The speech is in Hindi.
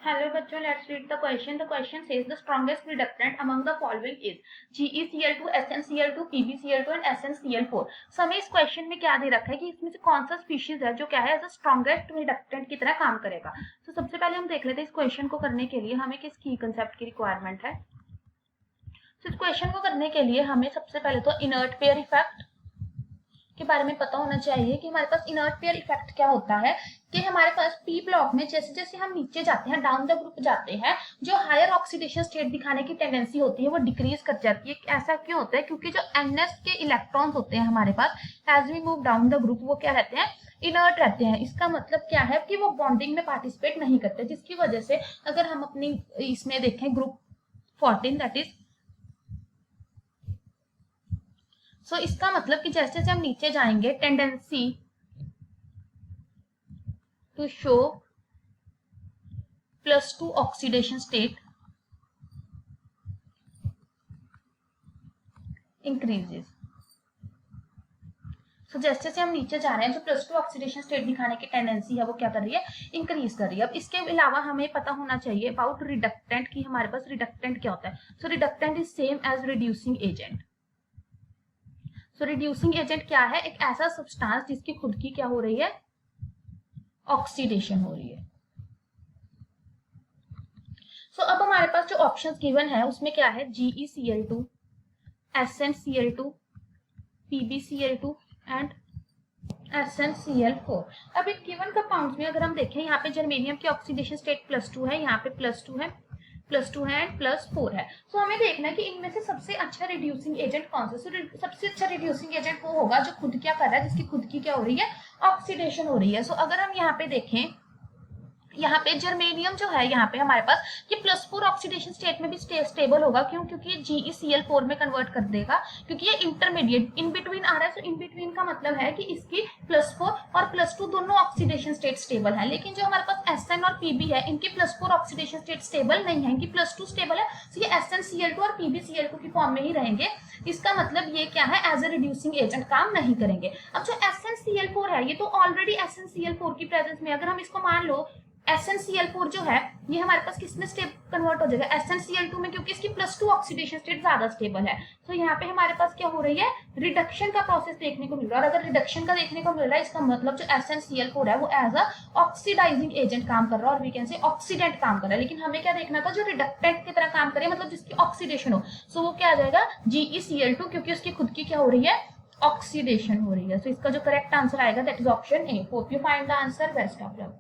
Hello बच्चों, let's read the question. The question says the strongest reductant among the following is GeCl2, SnCl2, PbCl2 and SnCl4. So हमें इस क्वेश्चन में क्या दे रखा है कि इसमें से कौन सा स्पीशीज है जो क्या है एज अ स्ट्रॉन्गेस्ट रिडक्टेंट की तरह काम करेगा. तो सबसे पहले हम देख लेते हैं इस क्वेश्चन को करने के लिए हमें किस की कंसेप्ट की रिक्वायरमेंट है. तो इस क्वेश्चन को करने के लिए हमें सबसे पहले तो इनर्ट पेयर इफेक्ट के बारे में पता होना चाहिए कि हमारे पास इनर्ट पेयर इफेक्ट क्या होता है. कि हमारे पास पी ब्लॉक में जैसे जैसे हम नीचे जाते हैं, डाउन द ग्रुप जाते हैं, जो हायर ऑक्सीडेशन स्टेट दिखाने की टेंडेंसी होती है वो डिक्रीज कर जाती है. ऐसा क्यों होता है? क्योंकि जो एनएस के इलेक्ट्रॉन्स होते हैं हमारे पास as we move down the group वो क्या रहते हैं, इनर्ट रहते हैं. इसका मतलब क्या है कि वो बॉन्डिंग में पार्टिसिपेट नहीं करते, जिसकी वजह से अगर हम अपनी इसमें देखें ग्रुप 14 दैट इज सो इसका मतलब कि जैसे जैसे हम नीचे जाएंगे tendency to show +2 oxidation state increases. तो जैसे जैसे हम नीचे जा रहे हैं जो +2 ऑक्सीडेशन स्टेट दिखाने की टेंडेंसी है वो क्या कर रही है, इंक्रीज कर रही है. अब इसके अलावा हमें पता होना चाहिए अबाउट रिडक्टेंट कि हमारे पास रिडक्टेंट क्या होता है. So reductant is same as reducing agent. So reducing agent क्या है? एक ऐसा सब्सटेंस जिसकी खुद की क्या हो रही है, ऑक्सीडेशन हो रही है. सो अब हमारे पास जो ऑप्शंस गिवन है उसमें क्या है, GeCl2, SnCl2, PbCl2 and SnCl4. अब इन गिवन कंपाउंड्स में अगर हम देखें यहाँ पे जर्मेनियम की ऑक्सीडेशन स्टेट +2 है, यहाँ पे +2 है एंड +4 है. तो हमें देखना है कि इनमें से सबसे अच्छा रिड्यूसिंग एजेंट कौन सा. सबसे अच्छा रिड्यूसिंग एजेंट वो होगा जो खुद क्या कर रहा है, जिसकी खुद की क्या हो रही है, ऑक्सीडेशन हो रही है. सो अगर हम यहाँ पे देखें, यहाँ पे जर्मेनियम जो है यहाँ पे हमारे पास ये +4 ऑक्सीडेशन स्टेट में भी स्टेबल होगा. क्यों? क्योंकि ये GeCl4 में कन्वर्ट कर देगा, क्योंकि ये इंटरमीडिएट इन बिटवीन आ रहा है. तो इन बिटवीन का मतलब है कि इसकी +4 और +2 दोनों ऑक्सीडेशन स्टेट स्टेबल है. लेकिन जो हमारे पास Sn और Pb है इनकी +4 ऑक्सीडेशन स्टेट स्टेबल नहीं है, इनकी +2 स्टेबल है. तो ये SnCl2 और PbCl2 की फॉर्म में ही रहेंगे. इसका मतलब ये क्या है, एज ए रिड्यूसिंग एजेंट काम नहीं करेंगे. अब जो SnCl4 है ये तो ऑलरेडी SnCl4 की प्रेजेंस में, अगर हम इसको मान लो SnCl4 जो है ये हमारे पास किसमें कन्वर्ट हो जाएगा, SnCl2 में, क्योंकि इसकी +2 ऑक्सीडेशन स्टेट ज्यादा स्टेबल है. तो यहाँ पे हमारे पास क्या हो रही है, रिडक्शन का प्रोसेस देखने को मिल रहा है. और अगर रिडक्शन का देखने को मिल रहा है इसका मतलब जो SnCl4 है वो एज अ ऑक्सीडाइजिंग एजेंट काम कर रहा है और वी कैन से ऑक्सीडेंट काम कर रहा है. लेकिन हमें क्या देखना था, जो रिडक्टेंट की तरह काम करे, मतलब जिसकी ऑक्सीडेशन हो. सो वो क्या आ जाएगा, GeCl2, क्योंकि उसकी खुद की क्या हो रही है, ऑक्सीडेशन हो रही है. सो इसका जो करेक्ट आंसर आएगा that is option A. Hope you find the answer. Best of luck.